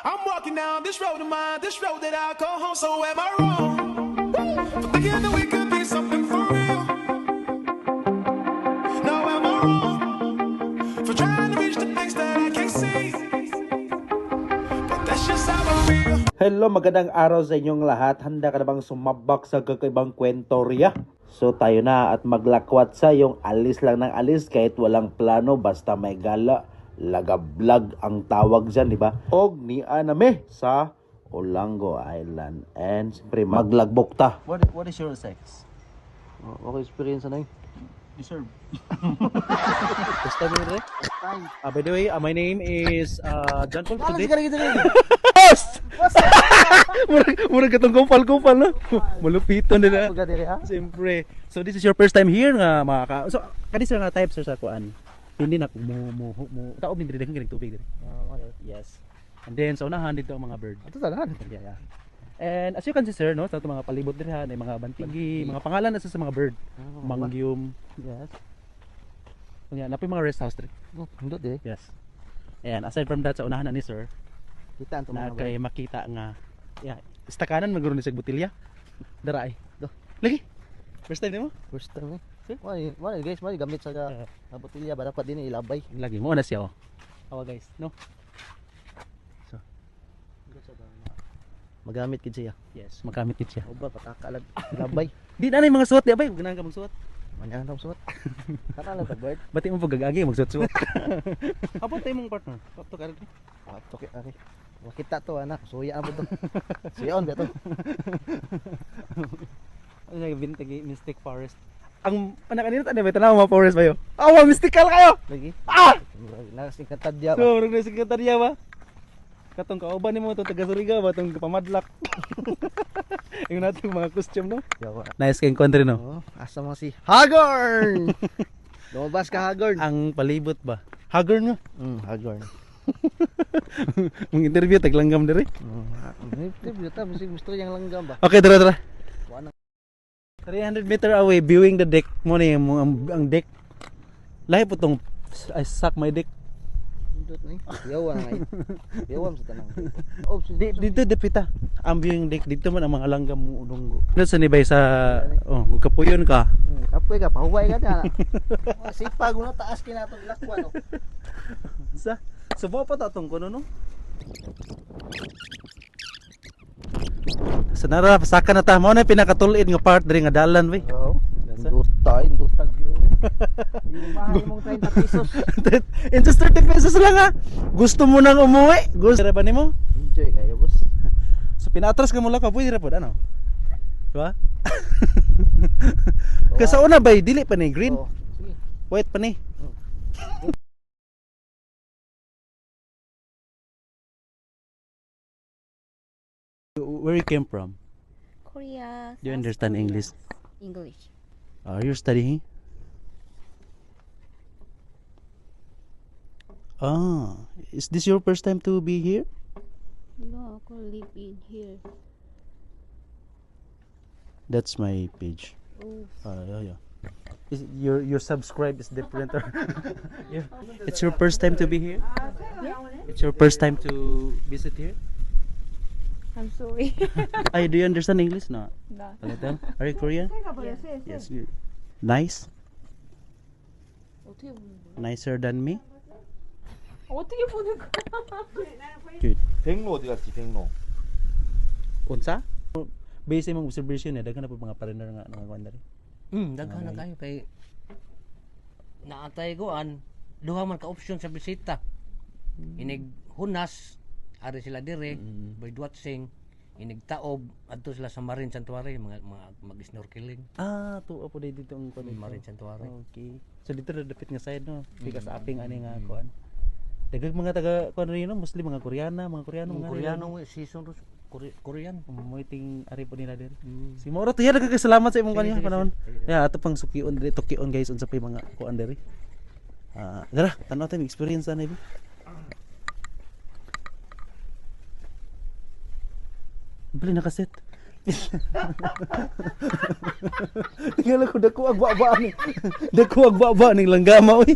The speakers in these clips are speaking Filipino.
I'm walking down this road of mine, this road that I call home. So am I wrong for thinking that we could be something for real? No, am I wrong for trying to reach the things that I can't see? But that's just how I feel. Hello, magandang araw sa inyong lahat. Handa ka na bang sumabak sa kakaibang kwentorya? So tayo na at maglakwat sa yung alis lang ng alis kahit walang plano basta may gala. Lagablog ang tawag dyan, di ba? Og ni Aname sa Olango Island. And siyempre maglagbok ta. What is your sex? Okay, experience na yun. Deserve. First time yun, by the way, my name is John Paul. Today. Host! Murag katong kupal-kupal, no? Malupiton nila. Siyempre. So this is your first time here nga mga So kanisa nga type sir sa kuan. Hindi na mo taob ni diri daghang tubig diri. Yes. And then sa unahan dito ang mga bird. Ito talaga. Yeah. And as you can see sir, no, sa itong mga palibot diri ha, may mga bantigi, mga pangalan na sa mga bird. Mangyum. Yes. Kunya napoy mga rest house diri. Hindot eh. Yes. And aside from that sa unahan na ni sir, Kita ang na tumawa. kay makita nga istakanan maguro ni sa botilya. Dara ay. Do. Lagi. First time nimo? First time eh. Wala guys, wala gamit sa botilya ba dapat din ilabay. Lagi mo na siya oh. Awa guys, no. So, Magamit kid siya. yes, magamit kit siya. Uba patakalag ilabay. Di na mga suot di abay, ganahan ka magsuot. Manyan daw suot. Kana lang tag bird. Bati mo pagagagi magsuot-suot. Abot tayo mong partner. Kapto ka rin. Okay, okay. Makita to anak, suya na po to. Suyaon ba to? Ano nga bintagi Mystic Forest. Ang kanina tanda ba tanaw mga forest ba yo? Awa mystical kayo. Lagi. Ah! Nakasing katadya ba? So, rugna sekretarya ba? Katong kauban nimo to taga Surigao ba tong pamadlak. Yung natong mga costume no. Yawa. Nice kayong country no. Oh, asa mo si Hagorn. Lumabas ka Hagorn. Ang palibot ba? Haggard nga. Hagorn. Mong interview taglanggam diri. Interview ta, bisig gusto yang langgam ba? Okay, tara. Wala. 300 meter away, viewing the deck mo na yung ang deck. Lahi po tong I suck my deck. Hindot ni. Yawa na ngay. Yawa mo sa tanang. Oh, Dito depita. Ang viewing deck dito man ang mga langgam mo udong. Dito sa nibay sa kung kapuyon ka. Apoy ka, pahuway ka na. Sipag mo taas kinatong lakwan no. Sa subo pa ta tong kuno no. Sa nara pasaka na ta mo na pinakatulid nga part diri nga dalan we. Oo. Indutag yun. Yung mahal mong 30 pesos. In just 30 pesos lang ha. Gusto mo nang umuwi? Gusto ba nimo? Enjoy kayo, boss. So pinatras ka mula ka pwede ra pod ano? Diba? Kasi una bay dili pa ni green, Oo, sige. white pa ni. Where you came from? Korea. Do you South understand Korea. English? English. Are you studying? Is this your first time to be here? No, ako live in here. That's my page. Oh, Yeah. Is your subscribe is different or yeah. It's your first time to be here? It's your first time to visit here? I'm sorry. Ay, do you understand English? No. No. A little? Are you Korean? Yes. Good. Nice? 어떻게 보는 거야? Nicer than me? 어떻게 보는 거야? Good. 백로 어디 갔지 백로? Unsa? Base mong observation daghan na po mga foreigner nga nangakuan diri. Daghan na kayo kay naatay ko duha man ka option sa bisita. Inig Hunas ari sila dire, bird watching, inig Taob adto sila sa Marine Sanctuary mga mag-snorkeling. Tuwa po dito ang kuan. Marine Sanctuary. Okay. So dito na dapit nga side no. Because aping ani nga kuan. Daghang mga taga kuan rin no, mostly mga Koreano mga Koreano season Korean. Moiting ari po nila diri. Si Moro to ya nagkasalamat sa imong kanya panahon. Yeah, ato pang sukion diri, tukion guys unsa pay mga kuan diri. Dara, tanaw tayo experience na ibi. Bili nakaset. Tingala ko dako agba-ba ni. Dako agba-ba ning langgama oy.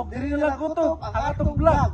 kutob, diri na lang kutob, ang atong vlog.